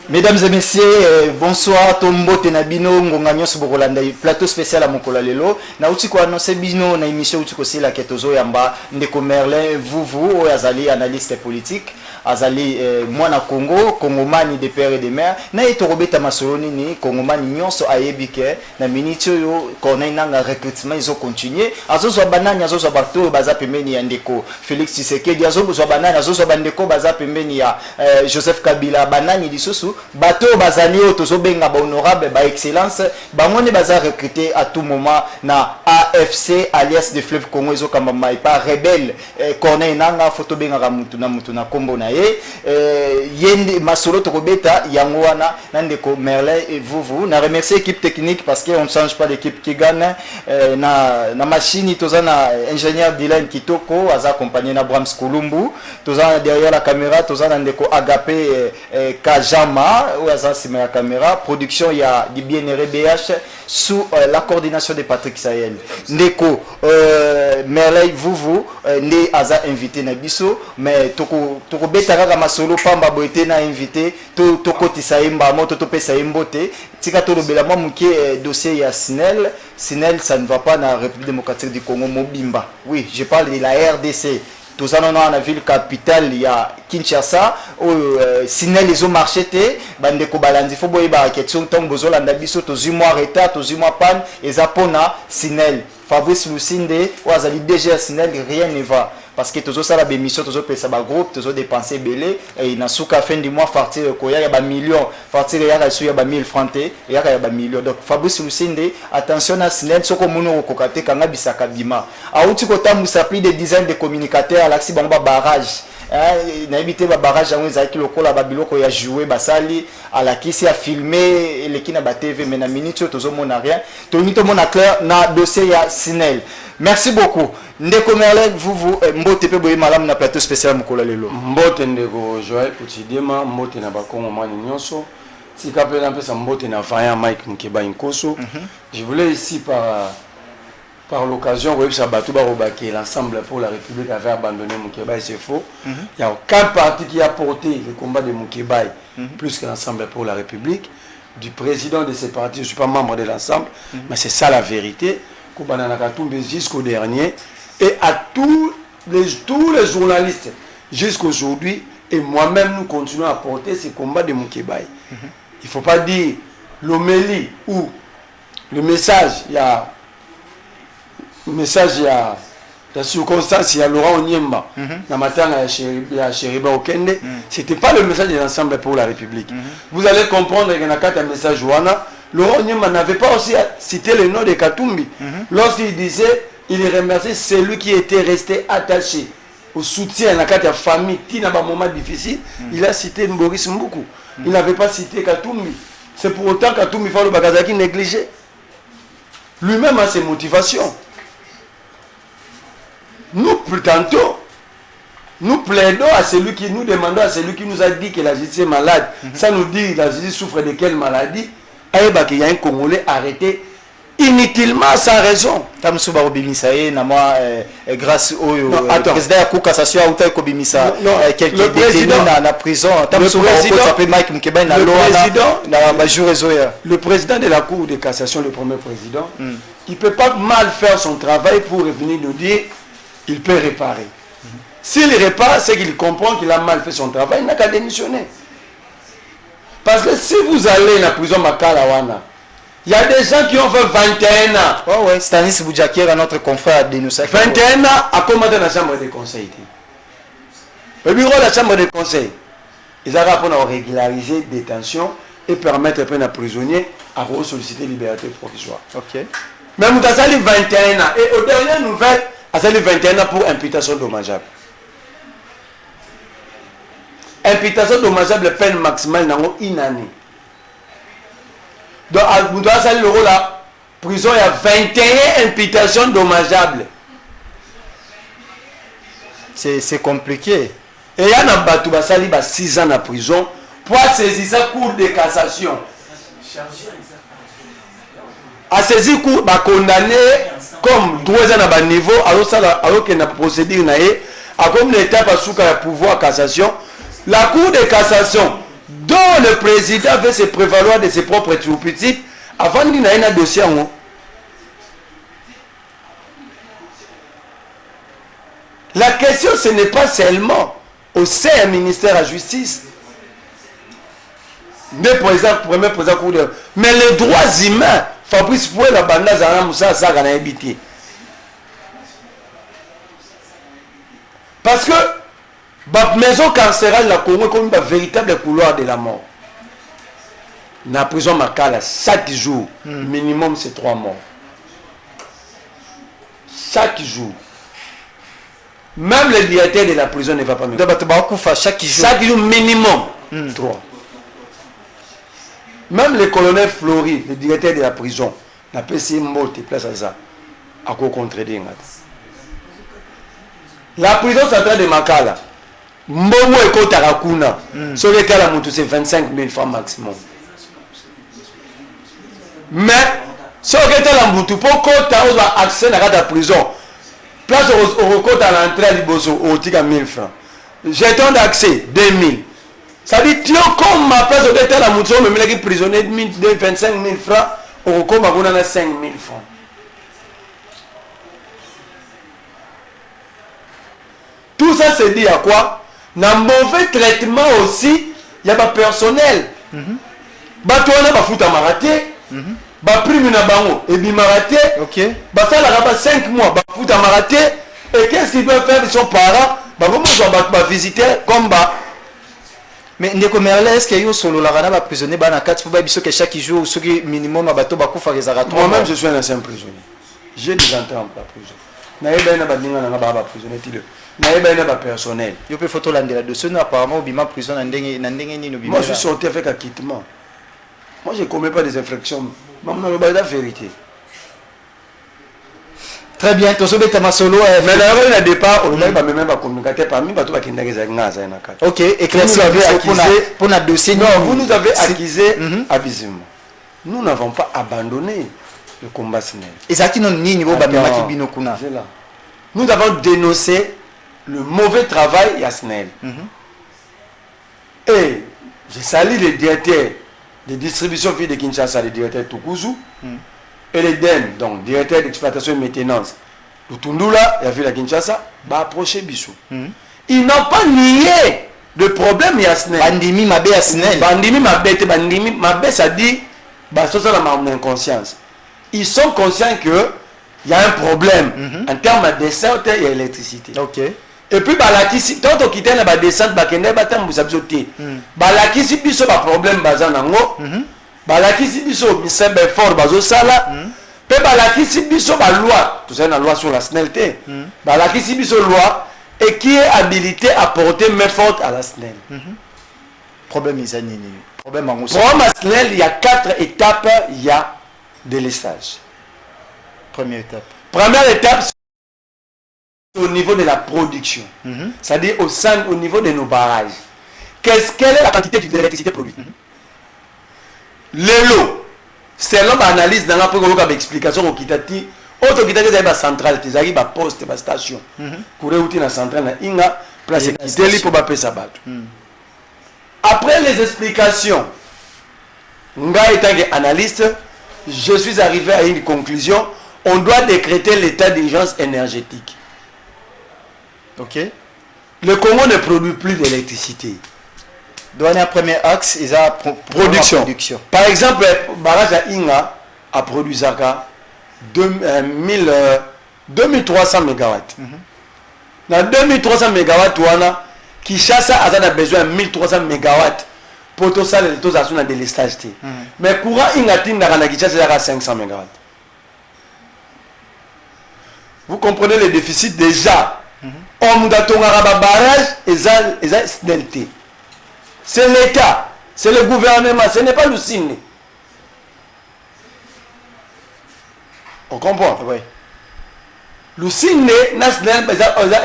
Mesdames et messieurs, bonsoir. Tombo Tenabino, Ngonganyos Bokolanda, plateau spécial à Mokola Lelo. Na uti ko annoncer bino na émission uti ko sila ketozo yamba ndeko Merlin Vuvu azali analyste politique, azali mwana Congo, Congomani de père et de mère. Na etorobeta masoloni ni Congomani nyonso ayebike na minitio yo kona nanga recrutement izo continuer. Azozo banani azozo bato baza pembeni ya ndeko Félix Tshisekedi, azozo banani azozo bandeko baza pembeni ya Joseph Kabila, banani lisusu bato bazali otozo benga ba honorable ba excellence bamone baza recruter à tout moment na AFC alias de Fleuve Congo ezo kamba mai pa rebelle corneille nanga photo benga mutu na kombo na ye yende masolo to kobeta yango wana na ndeko Merlin et vous na remercier équipe technique parce que on ne change pas d'équipe qui gagne na machine tozana ingénieur Dylan Kitoko aza accompagné na Brahms Kolumbu tozana derrière la caméra tozana ndeko Agapé Kajama ou la caméra, production il y a du bien-aimé BH sous la coordination de Patrick Sahel. Ndeko Merlin Vuvu né aza invité na biso mais toko betaka masolo pamba boete na invité toko tisaimba moto to pesa imbote tika to lobela moi mukie dossier ya Sinel ça ne va pas dans la République démocratique du Congo mobimba. Oui, je parle de la RDC. Tous en dans la ville capitale, il y a Kinshasa, où Sinel les ont marché, bande ko balandi fo boy ba question tant besoin landa biso to 8 mois retard, to 8 mois panne et zapona Sinel. Fabrice Lucinde ou azali déjà Sinel rien ne va parce que tous ça la bémission tous pesa ba groupe tous dépenser belé et na souka fin du mois fartir ko ya ba million fartir ya su ya ba 1000 francs et ya ba million donc Fabrice Lucinde attention à Sinel soko muno ko kate kanga bisaka bima auti ko tambusa plus de dizaines de communicateurs à l'axi bango barrage na éviter ba barrage en ezaki lokola ba biloko ya jouer basali à la kisi a filmer lekina ba TV mais na minute tozo mona rien to mito mona clair na dossier ya Sinel. Merci beaucoup. Ndeko Merlin vous mbote pe boye malam na plateau spécial Mokola Lelo. Mbote ndeko Joël Kutidema mbote na bakongo mani nyonso. Tika pe na pesa mbote na Vaillant Mike Mukeba Inkoso. Je voulais ici par l'occasion de l'Ensemble pour la République avait abandonné Mukeba et c'est faux. Il n'y a aucun parti qui a porté le combat de Mukeba plus que l'Ensemble pour la République. Du président de ces partis, je ne suis pas membre de l'Ensemble, mais c'est ça la vérité. Jusqu'au dernier et à tous les journalistes jusqu'aujourd'hui et moi-même nous continuons à porter ce combat de Mukeba. Il ne faut pas dire l'homélie ou le message, il y a la circonstance, il y a Laurent Onyemba, c'était pas le message de l'Ensemble pour la République. Vous allez comprendre qu'il y a un message Wana. Laurent Onyemba n'avait pas aussi cité le nom de Katumbi. Lorsqu'il disait, il remerciait celui qui était resté attaché au soutien à la famille qui n'a pas un moment difficile. Il a cité Boris Mboukou. Il n'avait pas cité Katumbi. C'est pour autant que Katumbi Falo Bakazaki négligé. Lui-même a ses motivations. Nous, tantôt, nous plaidons à celui qui nous demandons, à celui qui nous a dit que la justice est malade. Ça nous dit la justice souffre de quelle maladie. Il y a un Congolais arrêté inutilement sans raison. Grâce au président de la cassation quelques détenus dans la prison. Le président de la Cour de cassation, le premier président, il ne peut pas mal faire son travail pour revenir nous dire qu'il peut réparer. S'il répare, c'est qu'il comprend qu'il a mal fait son travail, il n'a qu'à démissionner. Parce que si vous allez dans la prison Makalawana, il y a des gens qui ont fait 21 ans. Oh ouais, Stanis Boudjakir, notre confrère, dénoncé. 21 ans à commander dans la chambre de conseil. Le bureau de la chambre de conseil, ils ont rapport à régulariser la détention et permettre à un prisonnier à solliciter liberté provisoire. Ok. Mais vous avez 21 ans. Et aux dernières nouvelles, vous avez 21 ans pour imputation dommageable. Imputation dommageable, peine maximale dans une année. Donc, vous devez saluer le rôle là. Prison, il y a 21 imputations dommageables. C'est compliqué. Et il y a un bateau qui a 6 ans en prison pour saisir sa cour de cassation. À saisir cour, condamné comme 3 ans à bas niveau, alors qu'il y a une procédure, comme l'état a pouvoir cassation. La cour de cassation, dont le président veut se prévaloir de ses propres troupes avant qu'il n'ait un dossier en haut. La question, ce n'est pas seulement au sein du ministère de la Justice, mais les droits humains, Fabrice Poué, la bande Zana Moussa, ça a habité. Parce que la maison carcérale la Congo est comme un véritable couloir de la mort. Dans la prison Makala, chaque jour, minimum c'est 3 morts. Chaque jour. Même le directeur de la prison ne va pas me chaque jour. Chaque jour minimum 3. Même le colonel Flori, le directeur de la prison, n'a pas essayé de place à ça. À quoi contredire. La prison centrale de Makala, Mbomo et Kotarakuna, sur lequel c'est 25 000 francs maximum. Mais, sur lequel pour Kota accès à la prison, place au recours à l'entrée à l'Iboso, au Tika 1000 francs. Jeton d'accès, 2000. Ça dit, tu comme ma place au détail à Moutou, mais les prisonniers de 25 000 francs, au recours à 5 000 francs. Tout ça se dit à quoi? Dans le mauvais traitement aussi, il y a des personnel. Batouana va foutre à maraté, va prime na bango, et bien maraté, ça la 5 mois, va foutre à maraté, et qu'est-ce qu'ils peuvent faire de son parent? Va visiter comme bas. Mais Ndeko Merle, est-ce qu'il y a eu solo la rana prisonnier na 4 pour que chaque jour, ce qui minimum à bateau bakufa les arato? Moi-même, je suis un ancien prisonnier. J'ai des entrées en prison. Naïba n'a pas dit que je prisonnier. Naïba n'a pas personnel. Il y a photo là de ce apparemment au bima prison moi je suis sorti avec acquittement. Moi je ne commets pas des infractions. Maman n'a la vérité. Très bien, tu as solo. Mais là, il y a des départ, on n'a même pas communiqué parmi qui ont ok, et que vous avez accusé pour notre dossier. Non, vous nous avez accusé abusivement. Nous n'avons pas abandonné le combat SNEL. Nous avons dénoncé le mauvais travail à SNEL. Et je salue les directeurs de distribution de Kinshasa, le directeur Tukuzu, et les DEN, donc directeur d'exploitation et maintenance, le Tundula, il y avait la Kinshasa, va approcher Bissou. Ils n'ont pas nié de problème à SNEL. Bandimi Mabé à SNEL. Bandimi Mabé, ça dit, ça c'est la inconscience. Ils sont conscients que il y a un problème en termes de descente et d'électricité. Et puis, tant qu'on quitte la descente, vous avez balakisi biso ba problème bazan nango, balakisi biso misebe fort bazo sala, pe balakisi biso ba loi, tout ça une loi sur la SNEL, balakisi biso loi et qui est habilité à porter main forte à la SNEL. Problème isanini. Problème en SNEL, il y a 4 étapes, il y a délestage. Première étape. Première étape, c'est au niveau de la production. C'est-à-dire au niveau de nos barrages. Quelle est la quantité d'électricité produite? Le lot, c'est l'homme analyse dans la explication au Kitati. Autre Kitati, c'est la centrale, c'est la poste, la station. Pour réussir la centrale, il y a place Kiteli pour baper sa batte. Après les explications, Nga étant analyste, je suis arrivé à une conclusion. On doit décréter l'état d'urgence énergétique. Le Congo ne produit plus d'électricité. Dernier premier axe, ils ont production. Par exemple, barrage à Inga a produit Zaka 2300 MW. Dans 2300 MW, Kinshasa a besoin de 1300 MW pour tout ça, les taux de délestage. Mais courant Inga Kinshasa a 500 MW. Vous comprenez le déficit déjà. On a un barrage et ça SNELT. C'est l'État, c'est le gouvernement, ce n'est pas le signe. On comprend? Oui. Le signe national,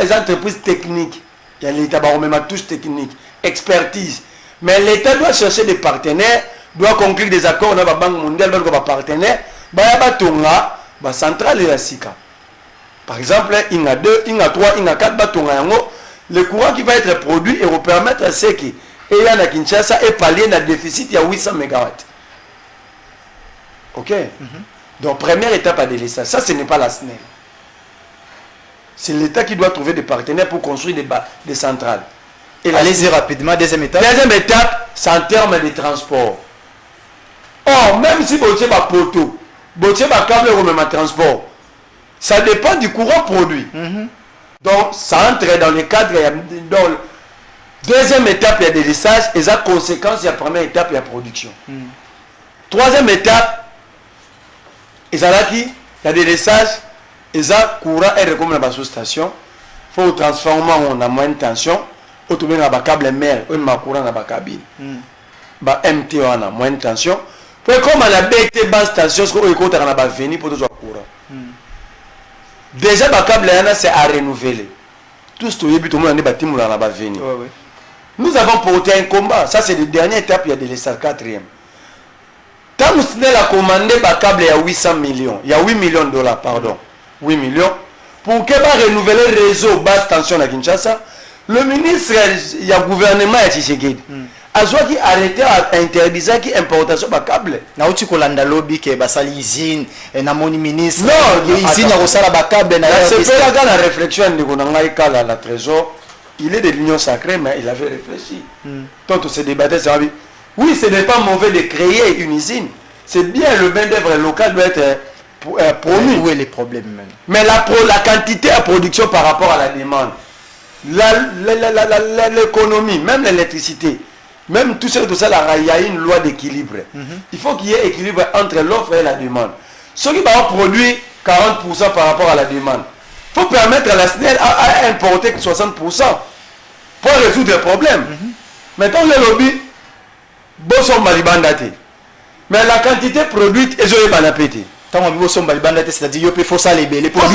les entreprises techniques. Il y a l'État, même à touche technique, expertise. Mais l'État doit chercher des partenaires, doit conclure des accords avec la Banque mondiale, avec des partenaires. Il y a une centrale et la SICA. Par exemple, il y a 2, il y a 3, il y a 4 bâtons. Le courant qui va être produit et vous permettre à ceux qui et il y a à Kinshasa et pallier un déficit, il y a 800 MW. Ok. Donc, première étape à délestage. Ça, ce n'est pas la SNEL. C'est l'État qui doit trouver des partenaires pour construire des centrales. Allez-y rapidement, deuxième étape. Deuxième étape, c'est en termes de transport. Or, même si vous avez un poteau, vous avez un câble ou même un transport, ça dépend du courant produit. Donc, ça entre dans le cadre. Dans le deuxième étape, il y a des lessages. Et ça, conséquence, il y a la première étape, il y a production. Troisième étape, il y a des lessages. Et ça, courant est recommandé dans la sous-station. Il faut transformer en moyenne tension. Il faut mettre un câble mer, un courant dans la cabine. MT en moyenne tension. Pour comme on a BT basse tension, il faut que on venir pour tout le courant. Déjà, le câble c'est à renouveler. Tout ce qui est tout le monde a venir. Nous avons porté un combat. Ça, c'est la dernière étape. Il y a des lessages quatrième. Quand nous avons commandé le câble, il y a 800 millions. Il y a 8 millions de dollars, pardon. 8 millions. Pour que va renouveler le réseau basse tension à Kinshasa, le ministre, il y a le gouvernement à Tshisekedi. A soit qui arrêtait à interdire qui importation de câble. Na uti kolanda lobby ke basali usine na moni ministre. Non, usine ya kosala ba câble na. C'est pas là la réflexion de Konanga Kala la trésor. Il est de l'union sacrée mais il avait réfléchi. Tant on se débattait sur lui. Oui, ce n'est pas mauvais de créer une usine. C'est bien le main d'œuvre local doit être promu. Où est les problèmes même? Mais la quantité de production par rapport à la demande, l'économie, même l'électricité. Même tout ça, il y a une loi d'équilibre. Il faut qu'il y ait équilibre entre l'offre et la demande. Ceux qui vont produire 40% par rapport à la demande, il faut permettre à la SNEL à importer 60% pour résoudre les problèmes. Maintenant, le lobby, mais la quantité produite est jouée par la pété. C'est-à-dire qu'il faut ça les belles. Pour ça,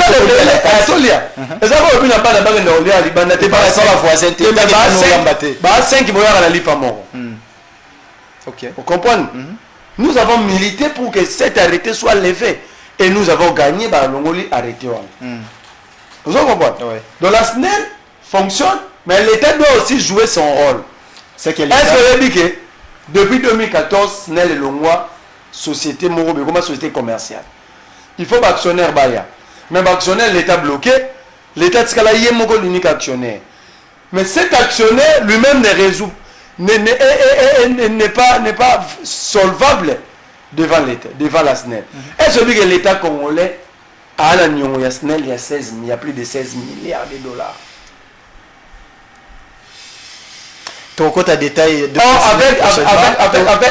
vous comprenez? Nous avons milité pour que cet arrêté soit levé. Et nous avons gagné par l'Ongoli arrêté. Vous comprenez? Donc la SNEL fonctionne, mais l'État doit aussi jouer son rôle. C'est que depuis 2014, SNEL et Longwa, société Morobe, comme société commerciale. Il faut actionnaire Baya. Mais l'actionnaire, l'État bloqué, l'État est l'unique actionnaire. Mais cet actionnaire lui-même n'est pas solvable devant l'État, devant la SNEL. Et celui que l'État congolais a la SNEL, il y a plus de 16 milliards de dollars.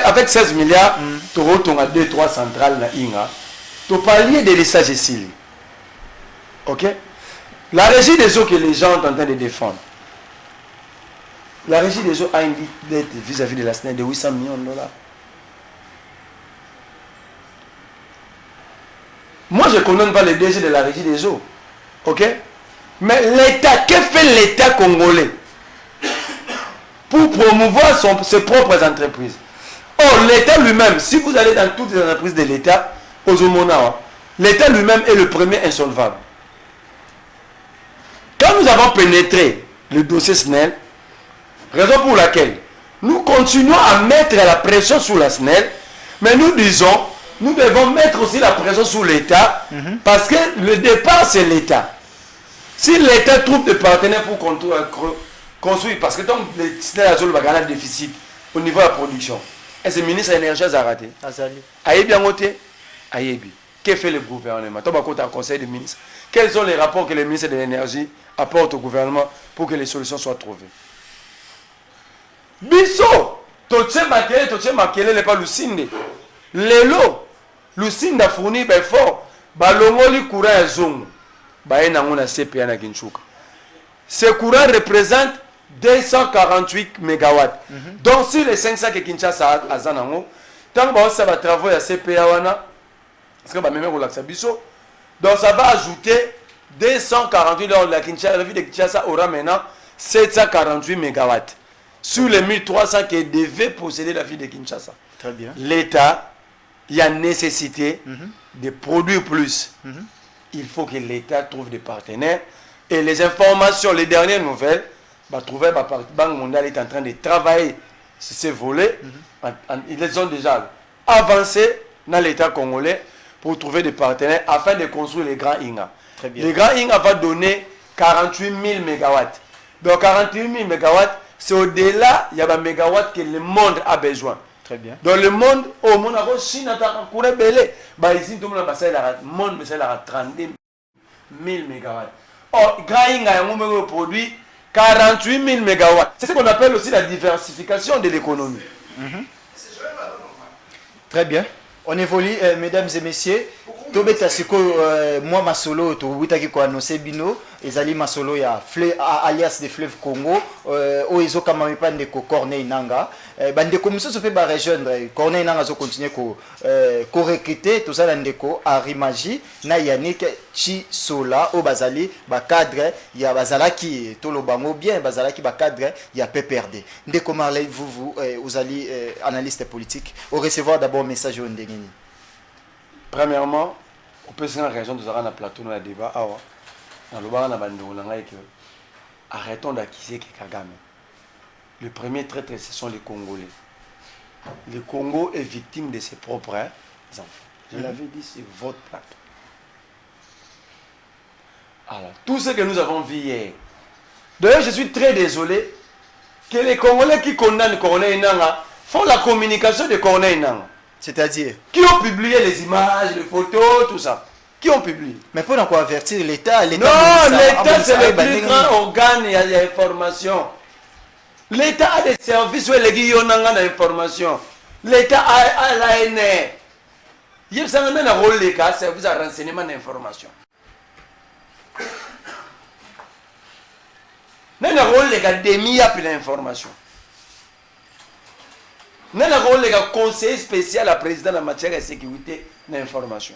Avec 16 milliards, tu as 2-3 centrales dans Inga. Tu parles de lissage ici. Ok? La régie des eaux que les gens sont en train de défendre. La régie des eaux a une dette vis-à-vis de la SNEL de 800 millions de dollars. Moi, je ne connais pas le DG de la régie des eaux. Ok? Mais l'État, que fait l'État congolais pour promouvoir ses propres entreprises? Or, l'État lui-même, si vous allez dans toutes les entreprises de l'État, l'État lui-même est le premier insolvable. Quand nous avons pénétré le dossier SNEL, raison pour laquelle nous continuons à mettre la pression sur la SNEL, mais nous disons, nous devons mettre aussi la pression sur l'État, parce que le départ c'est l'État. Si l'État trouve des partenaires pour construire, parce que tant que le SNEL a un déficit au niveau de la production, et ce ministre de l'énergie a raté. Aïe bien voté. Aïebi. Que fait le gouvernement? Tu as un conseil de ministres. Quels sont les rapports que le ministre de l'énergie apporte au gouvernement pour que les solutions soient trouvées? Bisso, tu makele n'est pas Lucinde. Lelo, Lucinde a fourni fort. Balongoli courant à Zongo. Baena CPA na Kinchuka. Ce courant représente 248 MW. Donc sur les 500 que Kinshasa a Zanango, tant que ça va travailler à CPA wana, donc ça va ajouter 248 dans la Kinshasa. La ville de Kinshasa aura maintenant 748 MW sur les 1300 qui devaient posséder la ville de Kinshasa. Très bien. L'État, il y a nécessité de produire plus. Il faut que l'État trouve des partenaires. Et les informations, les dernières nouvelles, Banque mondiale est en train de travailler si c'est volé, ils ont déjà avancé dans l'État congolais pour trouver des partenaires afin de construire les grands Inga. Très bien. Les grands Inga va donner 48 000 mégawatts. Donc 48 000 mégawatts, c'est au-delà, il y a des mégawatts que le monde a besoin. Très bien. Dans le monde, au monde, Chine a couru belé. Ici, tout le monde, mais c'est 30 000 mégawatts. Or, Grand Inga a produit 48 000 mégawatts. C'est ce qu'on appelle aussi la diversification de l'économie. Très bien. On évolue, mesdames et messieurs. Tobeta siko moi masolo to witaki ko annoncer bino ezali masolo ya alias de fleuve Congo o ezo kama mipande ko Corneille Nanga bande ko muso pe ba rejoindre Corneille Nanga zo continuer ko recruter tout ça ndeko Arimagie na Yannick Chisola o bazali ba cadre ya bazalaki to lo bango bien bazalaki ba cadre ya PPRD ndeko Marley vous allez analyste politique au recevoir d'abord message au ndengeni. Premièrement, on peut se rendre raison de faire un plateau dans le débat. Arrêtons d'accuser Kagame. Le premier traître, ce sont les Congolais. Le Congo est victime de ses propres enfants. Je l'avais dit, c'est votre plateau. Alors, tout ce que nous avons vu hier. D'ailleurs, je suis très désolé que les Congolais qui condamnent Corneille Nanga font la communication de Corneille Nanga. C'est-à-dire qui ont publié les images, les photos, tout ça. Qui ont publié? Mais pour encore avertir l'État, non, l'État c'est le plus grand organe et l'information. L'État a des services où les gens ont l'information. L'État a l'ANR. Il y a un rôle de service de renseignement d'information. Il y a un rôle de demi pour l'information. Nous avons le conseiller spécial à président en matière de sécurité et d'information.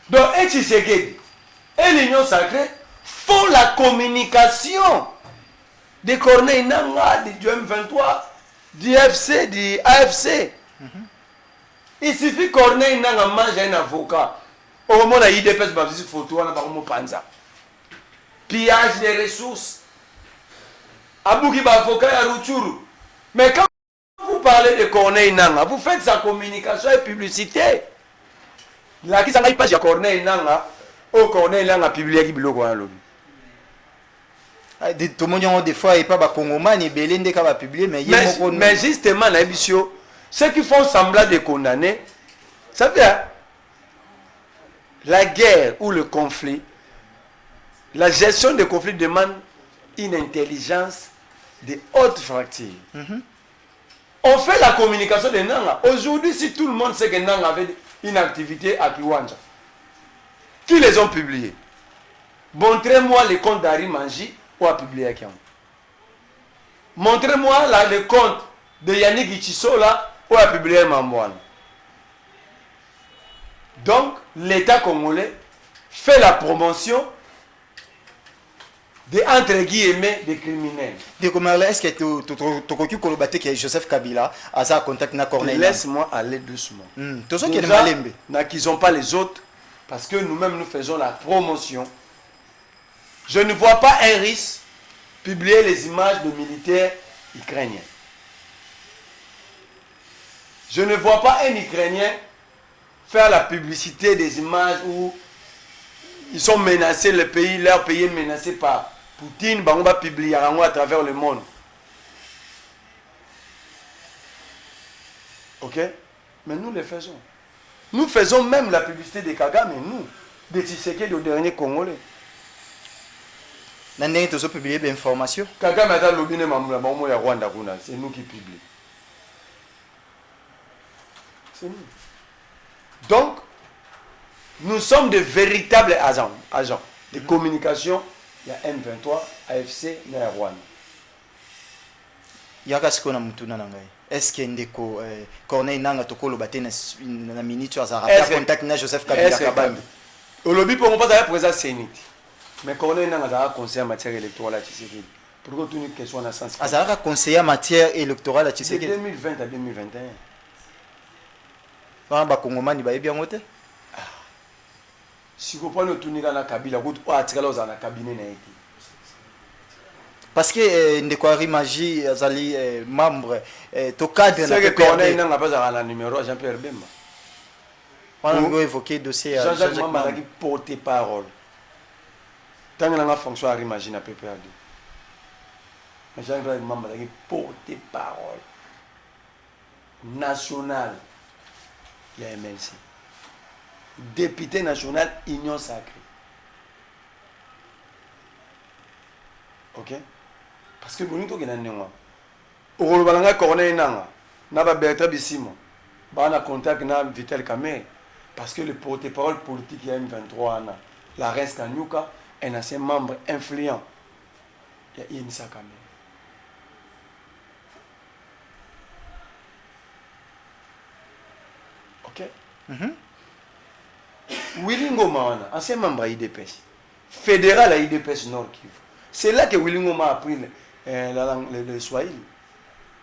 Donc, et Tshisekedi et l'Union sacrée font la communication de Corneille Nanga, du M23, du FC, du AFC. Il suffit que Corneille Nanga mange un avocat. Au moment où il y a des photos, on a Panza. Pillage des ressources. Abouki avocat à Rutshuru. Mais quand vous parlez de Corneille Nanga, vous faites sa communication et publicité. La qui s'en page de Corneille Nanga, au Corneille Nanga publié qui bloque un lobby. Tout le monde des fois et pas Congomani et Belende qui va publier mais justement ceux qui font semblant de condamner, ça veut dire la guerre ou le conflit, la gestion des conflits demande une intelligence de haute fracture. On fait la communication de Nanga. Aujourd'hui, si tout le monde sait que Nanga avait une activité à Kiwanja, qui les ont publiés? Montrez-moi les comptes d'Ari Manji ou à publier à Kiam. Montrez-moi le compte de Yannick Ichisola ou à publier à Mambouane. Donc, l'État congolais fait la promotion des entre guillemets des criminels. Est-ce que tu as que Joseph Kabila a contact avec Corneille? Laisse-moi aller doucement. N'accusons pas les autres parce que nous-mêmes nous faisons la promotion. Je ne vois pas un risque publier les images de militaires ukrainiens. Je ne vois pas un Ukrainien faire la publicité des images où ils sont menacés, le pays, leur pays est menacé par Poutine, on va publier à travers le monde. Ok? Mais nous le faisons. Nous faisons même la publicité de Kagame, nous, de Tshisekedi au dernier Congolais. Nous avons publié des informations. Kagame a lobby de Rwanda, c'est nous qui publions. C'est nous. Donc, nous sommes de véritables agents de communication. Il y a M23, AFC, na Rwanda. Est-ce que ndeko Corneille Nanga tokolo baté na minute à contact na Joseph Kabila Kabambi? Au lobby pour pas avoir présent Sénit. Mais Corneille Nanga a conseiller en matière électorale à Tshisekedi. Pourquoi tu une question dans le sens? Azara conseiller en matière électorale à Tshisekedi. De 2020 à 2021. Ba Congomani ba bien ngote? Si vous prenez tout dans Kabila, vous attirez dans le cabinet. parce que ndeko Henri Magie azali membre to cadre na PPRD. C'est que Corneille n'a pas un numéro à Jean-Pierre Bemba. On a évoqué dossier à Jean-Jacques Mamba qui porte parole. Tant que la fonction Henri Magie n'a PPRD. Mais Jean-Jacques Mamba qui porte parole national. Il y a MLC. Député national Union Sacrée. Ok? Parce que bonito que nani moi. Au balanga Corneille nanga. Naba Bertrand Bissimo. Ba na contact na Vital Kamerhe. Parce que le porte-parole politique il y a M23 la reste Kanyuka, un ancien membre influent. Il y a Yenisa Kamerhe. Ok? Willy Ngoma, ancien membre à IDPS, fédéral à IDPS Nord Kivu. C'est là que Willy Ngoma a appris le Swahili.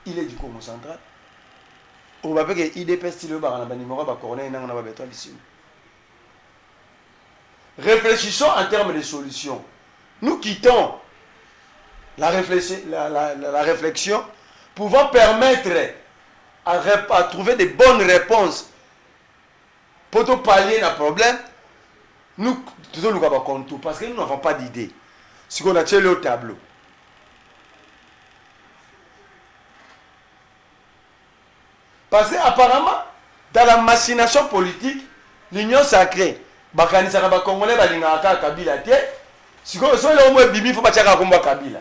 Il est du Congo central. On va dire que IDPS, réfléchissons en termes de solutions. Nous quittons la réflexion, pouvant permettre à trouver des bonnes réponses pour pallier le problème. Nous faisons le contour parce que nous n'avons pas d'idée. Ce qu'on a tiré au tableau. Parce qu'apparemment, dans la machination politique, l'Union sacrée, Bakanisa Congolais, Balingaka, Kabila, si on est au moins Bibi, il faut pas tirer à Kabila.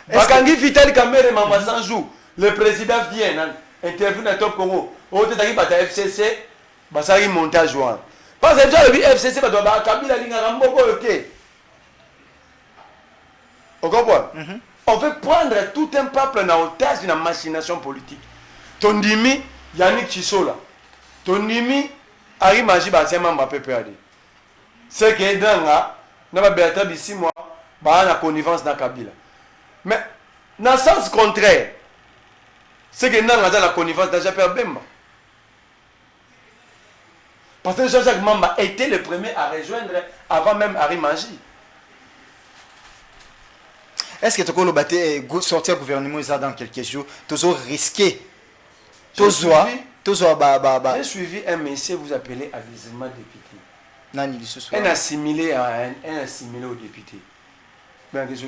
Bakangi Vital Kamerhe, Maman Sanjou, le président vient, interview dans Top Congo, au Tétaki Bata FCC, Basari montage joint. Parce que le FCC, Kabila, Lingaramboko, ok. Vous comprenez? On veut prendre tout un peuple en otage d'une machination politique. Tondimi, Yannick Chisola. Tondimi, Henri Magie, c'est un membre de PPRD. C'est que dans la Bertrand Bissimo, il y a une connivence dans Kabila. Mais, dans le sens contraire, c'est que dans la connivence dans Jean-Pierre Bemba. Parce que Jean-Jacques Mamba était le premier à rejoindre avant même Henri Magie. Est-ce que tu as sortir gouvernement dans quelques jours, toujours risqué? J'ai suivi un monsieur vous appelez à l'isolement député. Un assimilé au député. Mais les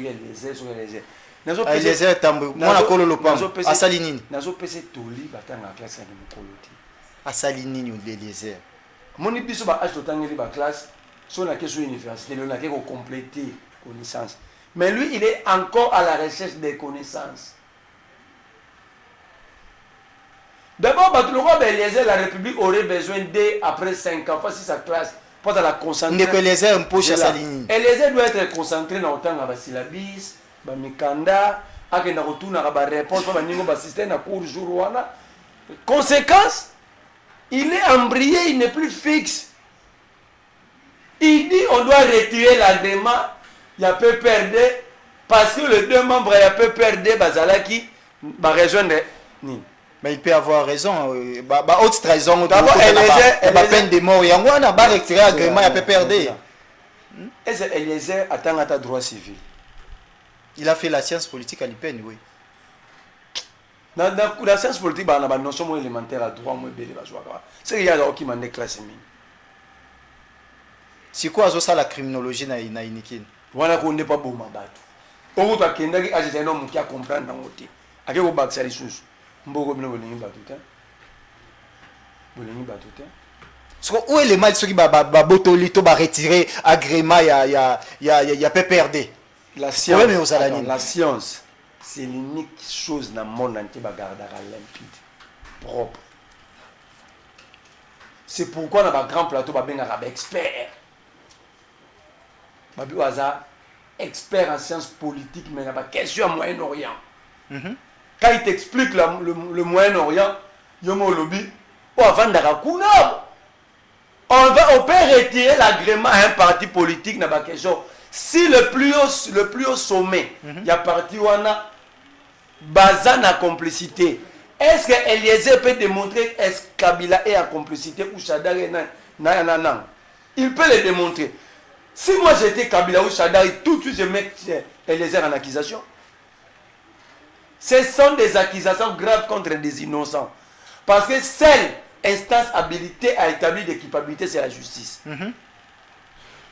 mais lui, il est encore à la recherche des connaissances. D'abord, la République aurait besoin après 5 ans, si sa classe, pour la concentrer. Eliezer doit être concentré dans le temps de la syllabis, de la mikanda, de la réponse, de la système de cours jour. Conséquence, il est embrayé, il n'est plus fixe. Il dit on doit retirer l'agrément. Il y a peu perdre parce que les deux membres il y a peu perdre Bazalaki va rejoindre. Mais il peut avoir raison. Autre trahison. D'abord, peine de mort. Il y a un retirer l'agrément, il y a peu perdre. Est-ce que Eliezer attend à ta droit civil? Il a fait la science politique à l'IPN, oui. Dans la science politique, il y a une notion élémentaire à droit. C'est qu'il y a qui m'a déclassé. C'est quoi la criminologie na inikin? Voilà qu'on n'est pas bon mabatu. Au bout de Kendaki, j'ai un homme qui a compris dans le côté. À quel moment ça les sous? Mbogo bino bolingi batuta. Bolingi batuta. Où est le mal ceux qui botoli to ba retirer agrément ya PPRD? La science, c'est l'unique chose dans le monde entier qui gardera limpide, propre. C'est pourquoi dans le grand plateau, on a des experts. Babi Waza, expert en sciences politiques, mais il y a des questions au Moyen-Orient. Quand il t'explique le Moyen-Orient, Yomo Lobby, on peut retirer l'agrément à un parti politique dans la question. Si le plus haut sommet, il y a parti où on a basé la complicité, est-ce que Eliezer peut démontrer est-ce que Kabila est en complicité ou Chadar est non. Il peut le démontrer. Si moi j'étais Kabila ou Chadari, tout de suite je mets Eliezer en accusation. Ce sont des accusations graves contre des innocents. Parce que seule instance habilitée à établir des culpabilités, c'est la justice.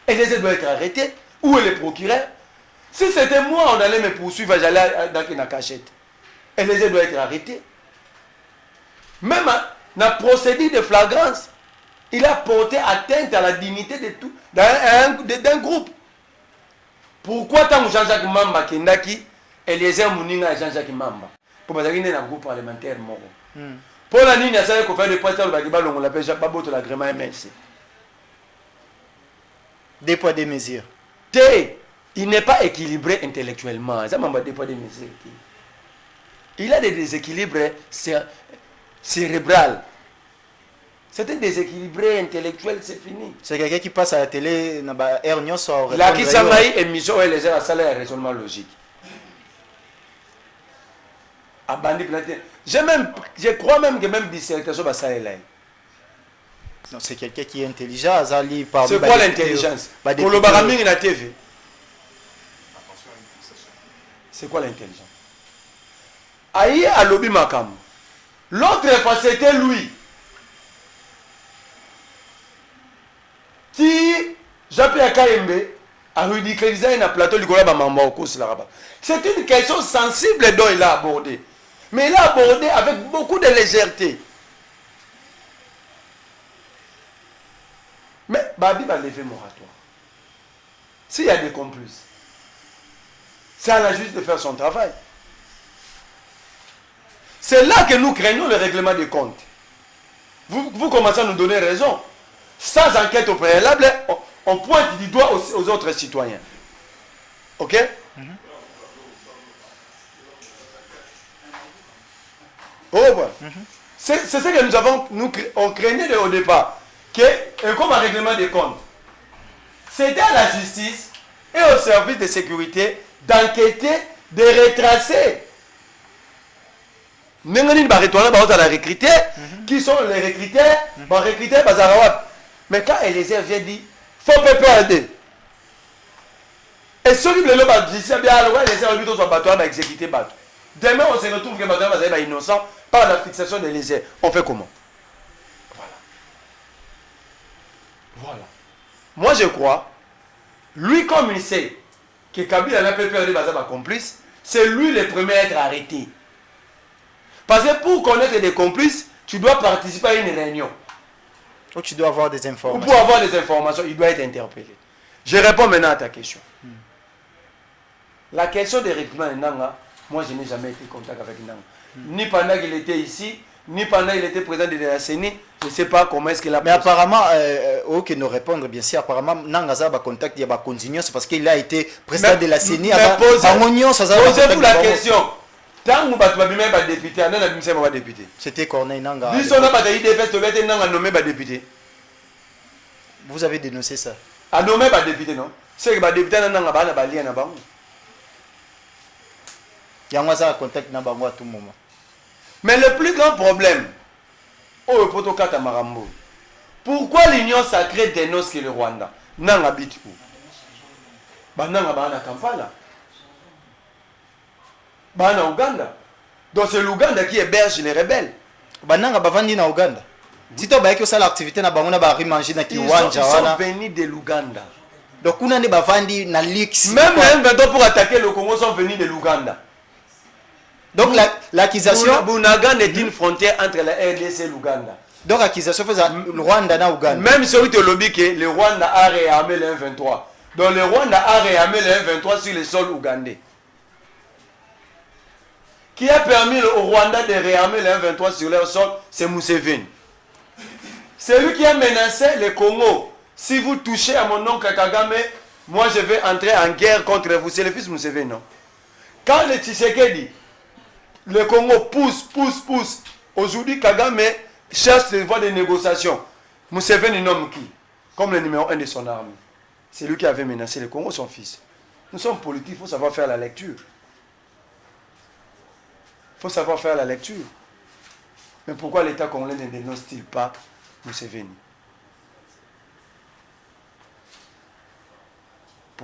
Eliezer doit être arrêté. Où est le procureur? Si c'était moi, on allait me poursuivre, j'allais dans une cachette. Eliezer doit être arrêté. Même dans la procédure de flagrance, il a porté atteinte à la dignité de tout, d'un groupe. Pourquoi tant Jean-Jacques Mamba Kendaki, Eliezer Mouninga et Jean-Jacques Mamba? Pour parce qu'il est dans un groupe parlementaire mort. Pour la ligne, il y a ça qu'on fait des postes, on l'appelle Jacques Babot, l'agrément MLC. Des poids, des mesures. Il n'est pas équilibré intellectuellement. Ça m'a des poids, des mesures. Il a des déséquilibres cérébraux. C'est un déséquilibré intellectuel, c'est fini. C'est quelqu'un qui passe à la télé, la qui s'amaille émission et les gens à salaire raisonnement logique. Je crois même que même dissertation va ça là. C'est quelqu'un qui est intelligent. C'est quoi l'intelligence? Pour le baraming et la TV. C'est quoi l'intelligence? Aïe à Lobi Makam. L'autre fois c'était lui. Si Jean-Pierre Kayembe a ridiculisé un plateau du Gola Bamamba au cours là-bas. C'est une question sensible dont il a abordé. Mais il a abordé avec beaucoup de légèreté. Mais Babi va lever moratoire. S'il y a des complices, c'est à la justice de faire son travail. C'est là que nous craignons le règlement des comptes. Vous commencez à nous donner raison. Sans enquête au préalable, on pointe du doigt aux autres citoyens. Ok? C'est ce que nous avons, on craignait au départ. Comme un règlement des comptes, c'était à la justice et au service de sécurité d'enquêter, de retracer. Nous avons recruter, qui sont les recruteurs, mais quand Eliezer vient dire, il faut pas aider. Et celui qui le bat, je sais bien, Eliezer va exécuter. Demain, on se retrouve que Bateau va être innocent par la fixation d'Eliezer. On fait comment? Voilà. Moi, je crois, lui, comme il sait que Kabila n'a pas peur de Bazaba complice, c'est lui le premier à être arrêté. Parce que pour connaître des complices, tu dois participer à une réunion. Ou tu dois avoir des informations. Ou pour avoir des informations, il doit être interpellé. Je réponds maintenant à ta question. La question des recrutements de Nanga, moi je n'ai jamais été en contact avec Nanga. Ni pendant qu'il était ici, ni pendant qu'il était président de la CENI, je ne sais pas comment est-ce qu'il a... Mais apparemment, ok, nous répondre bien sûr, apparemment, Nanga a contact, il va continuer, c'est parce qu'il a été président de la CENI. Mais posez-vous la question. Tant que vous avez un député, un député. C'était Corneille Nanga. Vous avez dénoncé ça. A nommé un député, non? C'est que le député n'a pas de lien. Il y a un contact à tout moment. Mais le plus grand problème, pourquoi l'Union sacrée dénonce que le Rwanda n'a habite où? Nanga na Kampala. En Ouganda. Donc c'est l'Ouganda qui héberge les rebelles. Bananga bavandi na Ouganda. Si tu as fait l'activité na bangona ba rimanger na Kiwanja wana. Ils sont venus de l'Ouganda. Donc on a des bavandi na Lix. Même les M23 pour attaquer le Congo sont venus de l'Ouganda. Donc l'accusation Bunagan est une frontière entre la RDC et l'Ouganda. Donc l'accusation fait le Rwanda na Ouganda. Même celui qui lobby que le Rwanda a réarmé le M23. Donc le Rwanda a réarmé le M23 sur le sol ougandais. Qui a permis au Rwanda de réarmer les M23 sur leur sol, c'est Museveni. C'est lui qui a menacé le Congo. Si vous touchez à mon oncle Kagame, moi je vais entrer en guerre contre vous. C'est le fils Museveni, non? Quand le Tshisekedi, le Congo pousse. Aujourd'hui, Kagame cherche des voies de négociation. Museveni nomme qui? Comme le numéro 1 de son armée. C'est lui qui avait menacé le Congo, son fils. Nous sommes politiques, il faut savoir faire la lecture. Il faut savoir faire la lecture. Mais pourquoi l'État congolais ne dénonce-t-il pas Museveni?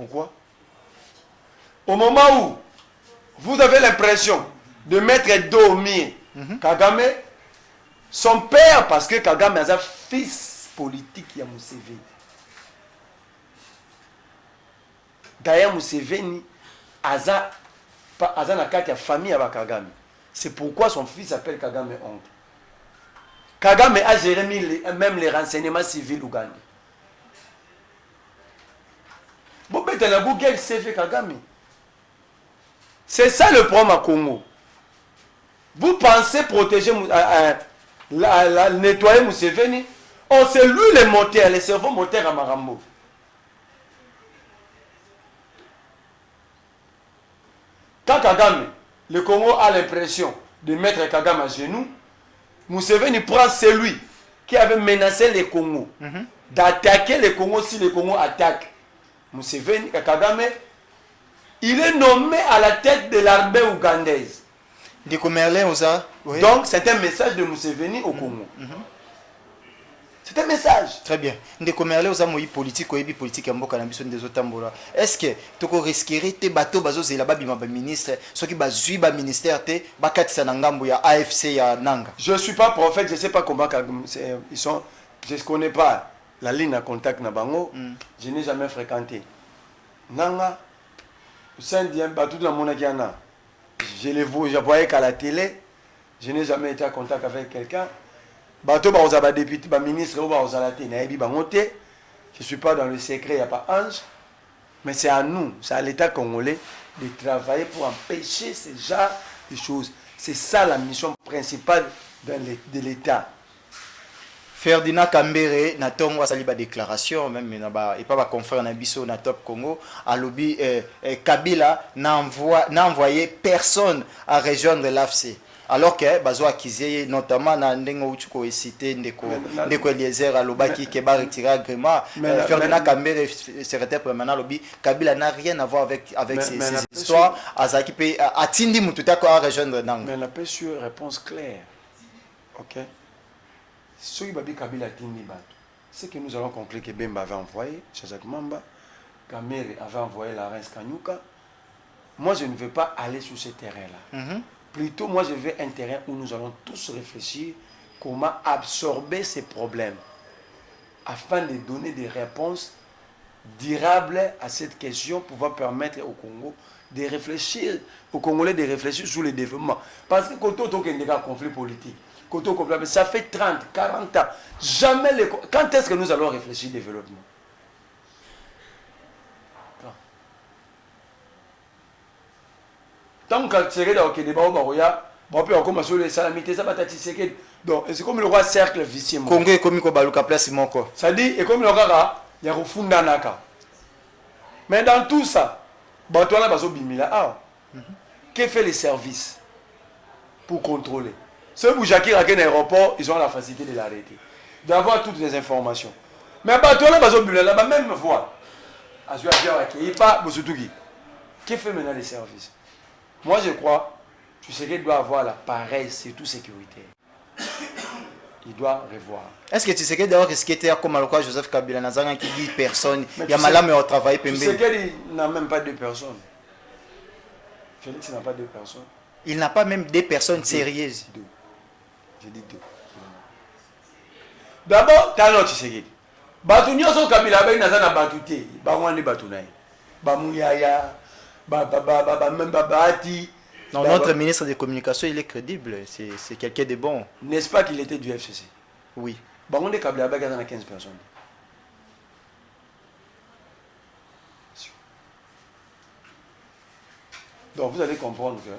Pourquoi? Au moment où vous avez l'impression de mettre dos au mur, Kagame, son père, parce que Kagame est un fils politique de Museveni. D'ailleurs, Museveni aza na kati ya famille avec Kagame. C'est pourquoi son fils s'appelle Kagame oncle. Kagame a géré même les renseignements civils ougandais. Bon, mais dans la Google CV Kagame. C'est ça le problème à Congo. Vous pensez protéger, nettoyer Museveni? Oh, c'est lui le moteur, le cerveau moteur à Marambo. Quand Kagame, le Congo a l'impression de mettre Kagame à genoux, Museveni prend celui qui avait menacé le Congo d'attaquer le Congo si le Congo attaque. Museveni, Kagame, il est nommé à la tête de l'armée ougandaise. Oui. Donc c'est un message de Museveni au Congo. C'est un message. Très bien. Ndeko Merle oza moi politique politique ya mboka na biso ndezo tambola. Est-ce que toko risquerait te bateau bazo zela ba bima ba ministre soki bazui ba ministère te bakatisa na ngambo ya AFC ya Nanga. Je suis pas prophète, je sais pas comment ils sont, je ne connais pas la ligne à contact na bango. Je n'ai jamais fréquenté. Nanga Saint-Dien bateau de la Monakiana. Je les vois, je voyais qu'à la télé, je n'ai jamais été en contact avec quelqu'un. Bateau ba oza ba député, ba ministre ou ba oza la télé, na ba monté. Je suis pas dans le secret, il n'y a pas ange. Mais c'est à nous, c'est à l'État congolais de travailler pour empêcher ce genre de choses. C'est ça la mission principale de l'État. Ferdinand Kambere na tongo asali ba déclaration même na ba et pas ba confrère na biso na Top Congo a lobby Kabila n'a envoyé personne à rejoindre l'AFC. Alors que bazo akizé notamment na ndengo uchuko cité ndeko Eliezer alobaki ke ba retirer agrément. Ferdinand Kambere secrétaire permanent lobby Kabila n'a rien à voir avec ces histoires azaki pe atindi mututa ko à rejoindre Nanga. Mais la paix sur réponse claire. OK. Ce qui babi Kabila tindi bato. C'est que nous allons conclure que Bemba avait envoyé Jacques Mamba, Kamere avait envoyé la Reine Kanyuka. Moi je ne veux pas aller sur ce terrain-là. Plutôt, moi, je veux un terrain où nous allons tous réfléchir comment absorber ces problèmes afin de donner des réponses durables à cette question pour pouvoir permettre au Congo de réfléchir, aux Congolais de réfléchir sur le développement. Parce que quand on a un conflit politique, ça fait 30, 40 ans, jamais quand est-ce que nous allons réfléchir au développement? Tant que Tshisekedi a ok débat au Baroya, on peut encore sur les salamités, ça va Tshisekedi. Donc c'est comme le roi cercle vicieux. Congo est comme ko baluka place moko. Ça dit et comme le roi il y a refunda naka. Mais dans tout ça, Batouana bazo bimila ah. Que fait les services pour contrôler? Ceux qui Jacques à l'aéroport, ils ont la facilité de l'arrêter, d'avoir toutes les informations. Mais Batouana bazo bimila là même voix. Azua Diawa qui pas Bosutugi. Que fait maintenant les services? Moi, je crois que Tshisekedi doit avoir l'appareil, surtout sécuritaire. Il doit revoir. Est-ce que Tshisekedi doit risquer comme le roi Joseph Kabila Nazanga qui dit personne, il y a malame au travail pembe. Tshisekedi n'a même pas deux personnes. Félix n'a pas deux personnes. Il n'a pas même deux personnes sérieuses. Deux. J'ai dit deux. D'abord, Tano Tshisekedi. Batunyo so Kabila ba nazana batute, ba wande batunai. Ba muyaya. Non, notre ministre des Communications, il est crédible. C'est quelqu'un de bon. N'est-ce pas qu'il était du FCC? Oui. On est câblé avec 15 personnes. Donc vous allez comprendre que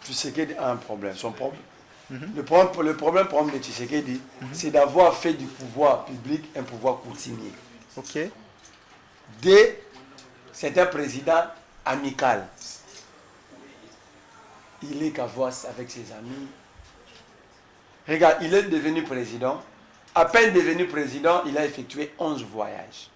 Tshisekedi a un problème. Son problème. Le problème de Tshisekedi, c'est d'avoir fait du pouvoir public un pouvoir coutumier. Ok. C'est un président amical. Il est qu'à voir avec ses amis. Regarde, il est devenu président. À peine devenu président, il a effectué 11 voyages.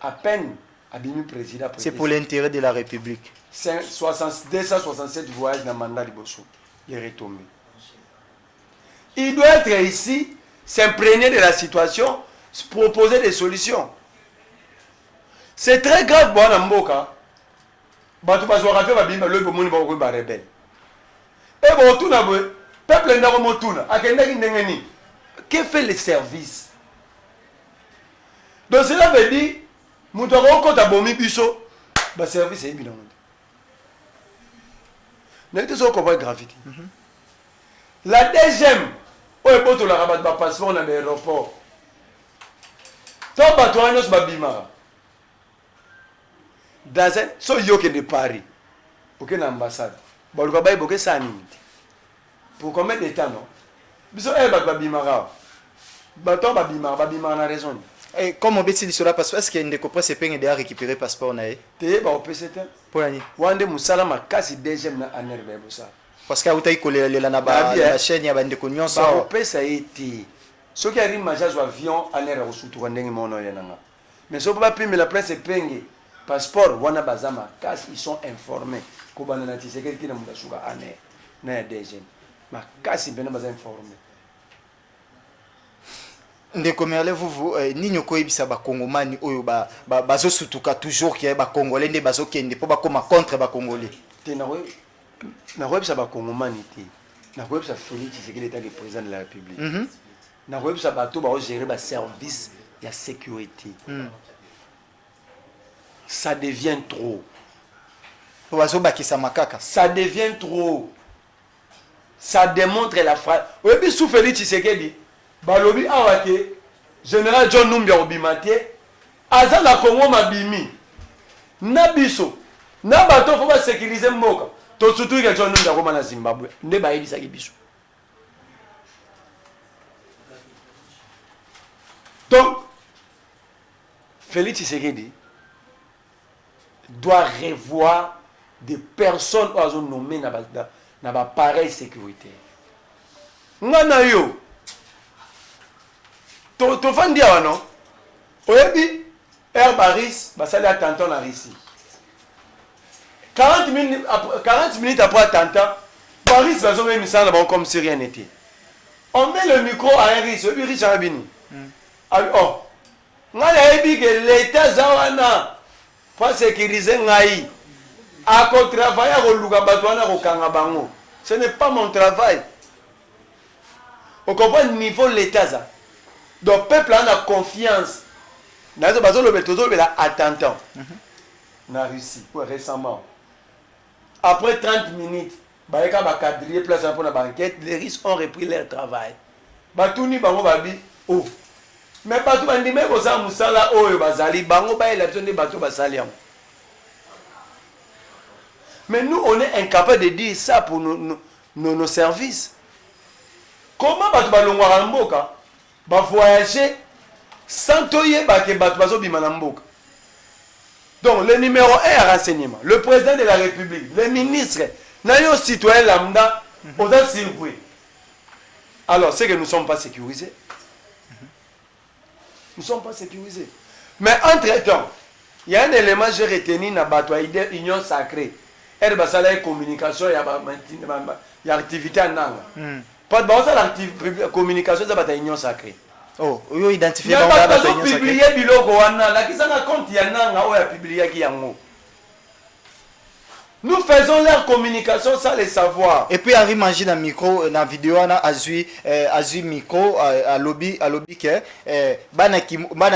À peine devenu président. C'est pour l'intérêt de la République. 267 voyages dans le mandat de Bosso. Il est retombé. Il doit être ici, s'imprégner de la situation, proposer des solutions. C'est très grave pour Mboka. Bato bazwaka pe babimba le bomoni ba ko ba rebelle. Et bon tout na boy, peuple ndako motuna, akendaki ndenge ni. Que fait le service? Donc cela veut dire muto ko kota bomi biso ba service e bilongo. N'était pas comprendre gravité. La deuxième, on est pour la rabat ba passeport dans l'aéroport. Toi bato anos ba bimara. Dans un so yoke de Paris, aucune ambassade. Bon, le gars, il ça pour combien de temps non? Biso babimara. Bato babimara na raison. Et comme on dit sur la passeport, est-ce qu'il y a une découpage c'est peine de récupérer passeport nae? Te ba OPCT. Pour l'année. Wande musala makasi deuxième na aner ba bosa. Parce que utai kolela na ba la chaîne ya bande konyon ça. Ba OPCA été. Ce qui arrive majage avion aner au sutu ndenge mono yenanga. Mais so pas pime la place penge. Passeport wana bazama kasi ils sont informés ko banana tiseke kina mudasuka ane na deuxième makasi bena baza informés ndeko merle vous ninyo ko ebisa ba kongomani oyo bazo sutuka toujours ki ba congolais nde bazo kende po ba koma contre ba congolais te na webisa ba kongomani te na webisa Félix Tshisekedi état le président de la République na webisa bato ba gérer ba service ya sécurité ça devient trop. Ça devient trop. Ça démontre la phrase. Oui, puis sous Félix Tshisekedi, balobi awake, général John Numbi Obimate, aza la Congo mabimi, na biso, na bato faut pas sécuriser mboka. To surtout que John Numbi akoma na Zimbabwe, nde ba yebisa ki biso. Donc, Félix Tshisekedi doit revoir des personnes qui sont nommées dans l'appareil sécuritaire. Ngana yo. To fandi awa non. Oyebi Air Baris basali attentat na Russie. 40 minutes après attentat, Baris va zomer misala bon comme si rien n'était. On met le micro à un Russe, oyebi Russe abini. Oh. Ngana yebi que l'état zawana pour sécuriser ngai à travailler à Luga Batouana au Kangabango. Ce n'est pas mon travail. On comprend le niveau de l'État. Donc le peuple a confiance. Dans le bateau, le méthode il a attentant. Na Russie, récemment. Après 30 minutes, Bayeka va quadriller place pour la banquette, les Russes ont repris leur travail. Batouni bango babi oh. Mais batou bandi me koza musala oyo bazali bango ba élection de bateau basali. Mais nous on est incapable de dire ça pour nos services. Comment batou balongwa mboka ba voyager sans toyer ba ke batou bazo bima na mboka. Donc le numéro 1 à renseignement, le président de la République, le ministre, nayo citoyen lambda, on a surpris. Alors c'est que nous ne sommes pas sécurisés. Nous ne sommes pas sécurisés. Mais entre-temps, il y a un élément que j'ai retenu dans la union sacrée. Il y a la communication, il y a l'activité en langue. Pas de communication, c'est la union sacrée. Oh, vous identifiez la union sacrée. Il y a bilogo wana, la kisa na compte ya nanga o ya publier ki yango. Nous faisons leur communication sans les savoir. Et puis Henri Mangi dans micro dans vidéo na azui micro à lobby que bana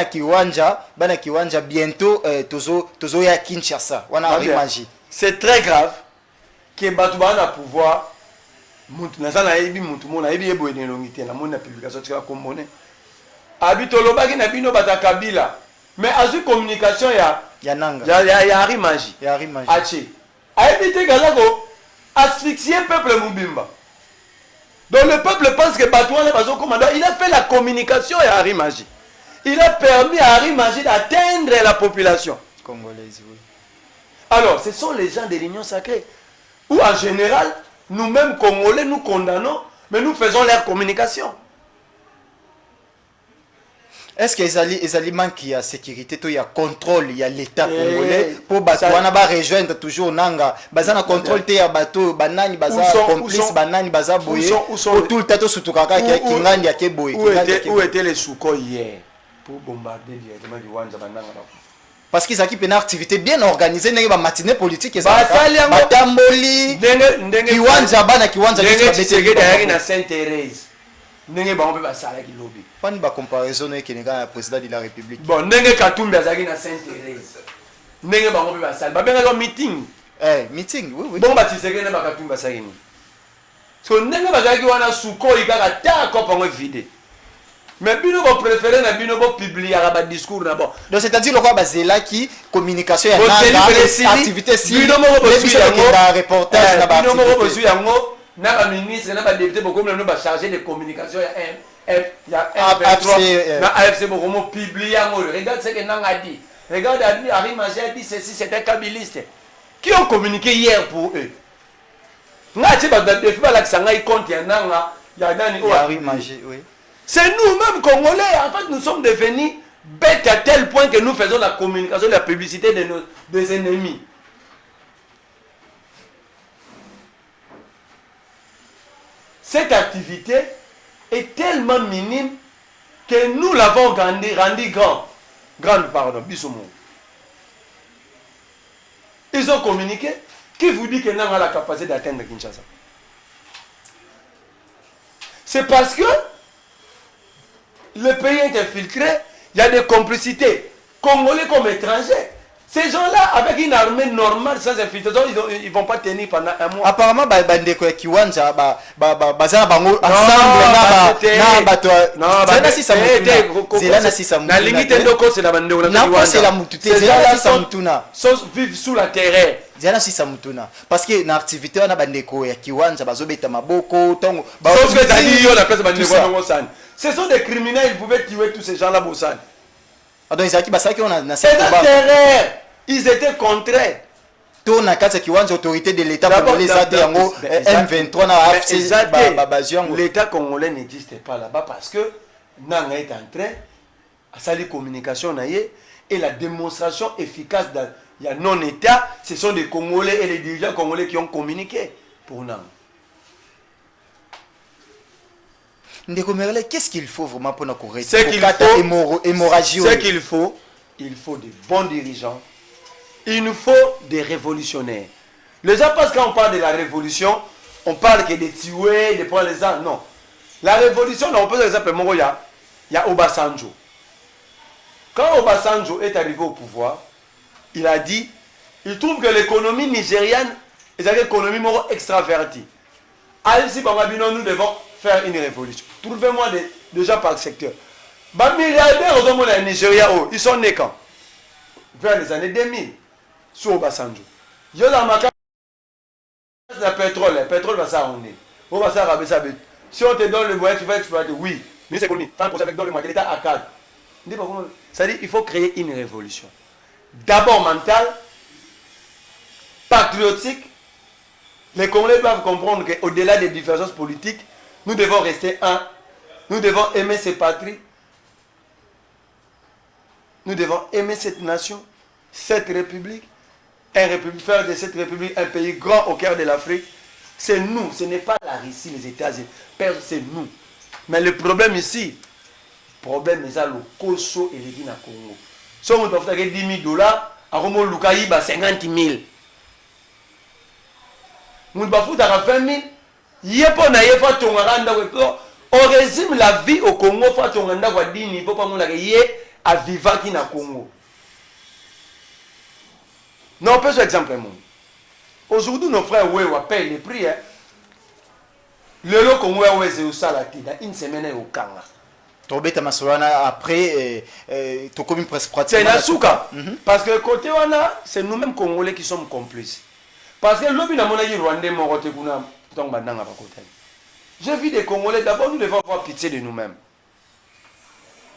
kiwanja bientôt tozo ya Kinshasa. Wana Henri Mangi. C'est très grave que batu bana pouvoir mutu nazana yebi mutu mona yebi yebo enelongité na mona publication tu kombone. Abitolobaki na bino bata kabila. Mais azui communication ya nanga. Ya Henri Mangi. Ya Henri Mangi. Achi. A évité Galako asphyxier le peuple Moubimba. Donc le peuple pense que Batouane est son commandant. Il a fait la communication à Henri Mangi. Il a permis à Henri Mangi d'atteindre la population congolaise. Oui. Alors, ce sont les gens de l'Union sacrée. Ou en général, nous-mêmes Congolais, nous condamnons, mais nous faisons leur communication. Est-ce que les aliments qui y a sécurité, il y a contrôle, il y a l'État congolais pour Batouana ba rejoindre toujours Nanga, bazana contrôle il y a bateau, banani baza complice, banani baza boye, pour tout le temps surtout kaka qui ngandi ya ke boye. Où étaient les Sukhoi hier? pour bombarder directement du Wanja Bandanga. Parce qu'ils ont une activité bien organisée, il y a une matinée politique, Batamboli, Kiwanja bana Kiwanja na Sainte-Thérèse. Ndenge ba on peut basala ki lobby. Pas une comparaison avec le président de la République. Bon, ndenge Katumbi azaki na Sainte-Thérèse. Ndenge ba on peut basala. Ba benga meeting. Meeting, oui oui. Bon ba tiseke na ba Katumbi basaki ni. So ndenge bazaki wana suko ikaka ta ko pango vide. Mais bino vous préférez na bino vous publier à discours d'abord. Donc c'est-à-dire le quoi basé qui communication et activité si bino mo besoin de reportage na ba bino mo besoin yango na ba ministre na ba député beaucoup même ba chargé de communication il y a un na AFC beaucoup mo publier yango. Regarde ce que Nanga dit. Regarde Harry Magé a dit ceci, c'est un kabiliste qui ont communiqué hier pour eux. Nga ti ba défi ba la sanga i compte ya Nanga ya Dani Harry Magé oui. C'est nous-mêmes Congolais, en fait, nous sommes devenus bêtes à tel point que nous faisons la communication, la publicité de des ennemis. Cette activité est tellement minime que nous l'avons rendu grande, pardon, Bissoumou. Ils ont communiqué. Qui vous dit que nous avons la capacité d'atteindre Kinshasa? C'est parce que le pays est infiltré, il y a des complicités, Congolais comme étrangers. Ces gens-là, avec une armée normale, sans infiltration, ils ne vont pas tenir pendant un mois. Apparemment, Bandeko Kiwanja, Bazana Bango, ensemble, la limite de c'est la Bandeko. C'est la Mutuna. Vivent sous la terre. Parce que dans l'activité, on a Bandeko Kiwanja, Bazobeta Maboko, Tongo. Ce sont des criminels, ils pouvaient tuer tous ces gens-là, Bossan. Donc, ils étaient contraires. Autorité de l'État congolais, M23, l'État congolais n'existe pas là-bas parce que Nanga est en train à salir communication et la démonstration efficace il y a non-État, ce sont des Congolais et les dirigeants congolais qui ont communiqué pour Nanga. Qu'est-ce qu'il faut vraiment pour nous corriger? Ce qu'il faut, il faut des bons dirigeants. Il nous faut des révolutionnaires. Les gens, parce qu'on parle de la révolution, on parle que des tuer, de prendre les gens. Non. La révolution, on peut par exemple, il y a Obasanjo. Quand Obasanjo est arrivé au pouvoir, il a dit, il trouve que l'économie nigériane est une économie extravertie. Ainsi, nous devons faire une révolution. Trouvez-moi des gens par secteur. Les milliardaires au Nigeria, ils sont nés quand? Vers les années 2000. Sur Obasanjo. Il y a dans ma case de pétrole. Le pétrole va s'arrondir. Si on te donne le moyen, tu vas exploiter. Oui. Mais c'est connu. Tant qu'on avec dans le moyen, l'État à cadre. C'est-à-dire qu'il faut créer une révolution. D'abord mentale, patriotique. Les Congolais doivent comprendre qu'au-delà des différences politiques, nous devons rester un. Nous devons aimer ces patries. Nous devons aimer cette nation, cette république. Faire de cette république un pays grand au cœur de l'Afrique. C'est nous, ce n'est pas la Russie, les États-Unis. C'est nous. Mais le problème ici, le problème c'est le Koso et le Guinée Congo. Si on doit faire 10 000 $, à Romo Lukaï, 50 000. On doit faire 20 000. On résume la vie au Congo, il faut à vivant qui na Congo. Non, pas exemple. Aujourd'hui, nos frères payent les prix. Le Congo est au Salati, dans une semaine au Kanga. Après, tu commis presque pratiquement. C'est Nasuka. Parce que côté Wana, c'est nous-mêmes Congolais qui sommes complices. Parce que l'objet n'a pas Rwandais, Morote, Kuna, Tongbananga, Bakotai. Je vis des Congolais, d'abord nous devons avoir pitié de nous-mêmes.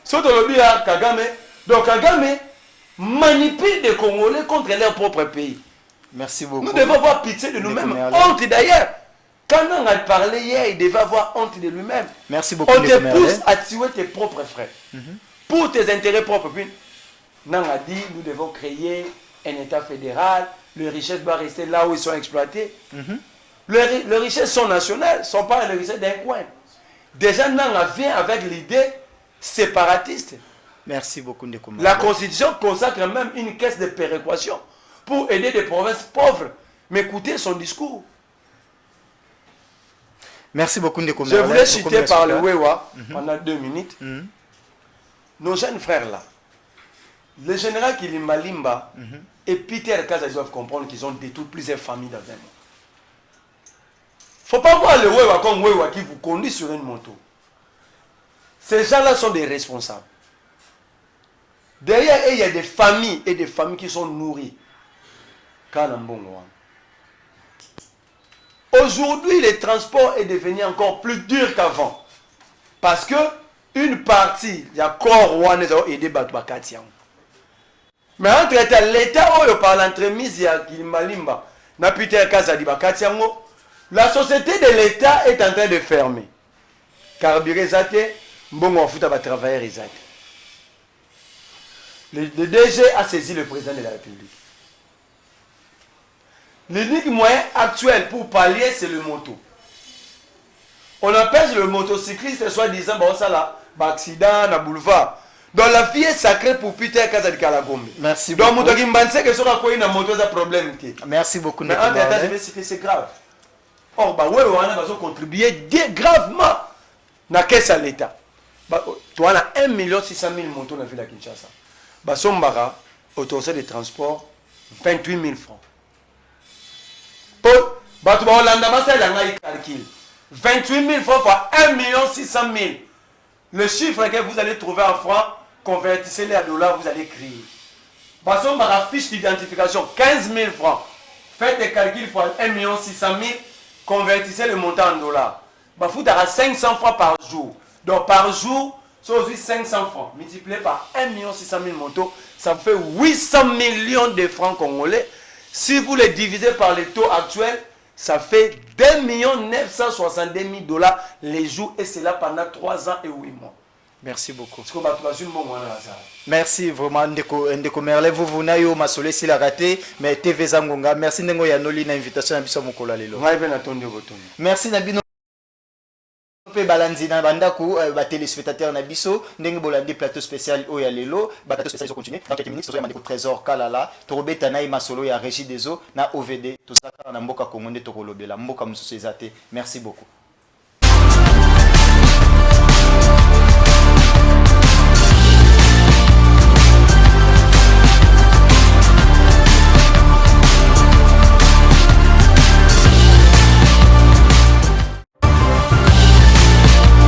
Surtout le but à Kagame. Donc Kagame manipule des Congolais contre leur propre pays. Merci beaucoup. Nous devons avoir pitié de nous-mêmes. Honte d'ailleurs. Quand on a parlé hier, il devait avoir honte de lui-même. Merci beaucoup. On te pousse à tuer tes propres frères. Pour tes intérêts propres. Puis, Nang a dit, nous devons créer un État fédéral. Les richesses doivent rester là où ils sont exploités. Les richesses sont nationales, ne sont pas les richesses d'un coin. Déjà, Nanga vient avec l'idée séparatiste. Merci beaucoup Ndeko Merlin. La Constitution consacre même une caisse de péréquation pour aider des provinces pauvres. Mais écoutez son discours. Merci beaucoup Ndeko Je Merlin. voulais citer par le Wewa, pendant 2 minutes, nos jeunes frères là, le général Kilima Limba et Peter Kaza doivent comprendre qu'ils ont détruit plusieurs familles dans un monde. Il ne faut pas voir le Wewa comme Wewa qui vous conduit sur une moto. Ces gens-là sont des responsables. Derrière eux, il y a des familles et des familles qui sont nourries. Aujourd'hui, le transport est devenu encore plus dur qu'avant. Parce que une partie, il y a encore aidé Bakatian. Mais entre l'État, par l'entremise, il y a Malimba, n'a plus de Kazadi Bakatiango. La société de l'État est en train de fermer. Carburé Zate, Mbongo Futa va travailler Zate. Le DG a saisi le président de la République. L'unique moyen actuel pour pallier, c'est le moto. On empêche le motocycliste, soi-disant, accident, na boulevard. Donc la vie est sacrée pour Peter Kazadi Kalagombe. Merci beaucoup. Donc, que ce soit une moto, c'est un problème. Merci beaucoup. Mais en réalité, je vais citer, c'est grave. Or, on a contribué gravement dans la caisse à l'État. Tu as 1 600 000 motos dans la ville de Kinshasa. Sombara, autorisé de transport, 28 000 francs. Pour Hollanda, c'est un calcul. 28 000 francs fois 1 600 000. Le chiffre que vous allez trouver en francs, convertissez-les à dollars, vous allez crier. Sombara, fiche d'identification, 15 000 francs. Faites des calculs fois 1 600 000, convertissez le montant en dollars. Vous avez 500 francs par jour. Donc par jour, c'est aussi 500 francs. Multiplié par 1 600 000 motos, ça vous fait 800 millions de francs congolais. Si vous les divisez par les taux actuels, ça fait 2 962 000 dollars les jours. Et c'est là pendant 3 ans et 8 mois. Merci beaucoup. Merci vraiment Ndeko Merlin. Vous n'avez pas solé si la raté, mais TV Zangonga. Merci Nengo Yanoli na invitation à Biso Mokola Lelo. Merci Nabino. Balanzi na bandako ba téléspectateurs na biso ndenge bolandi plateau spécial oya lelo plateau spécial continue dans quelques minutes sur Mandeko Trésor Kalala torobeta na masolo ya Régie des eaux na OVD to saka na mboka Kongo nde to kolobela mboka mususu ezate. Merci beaucoup.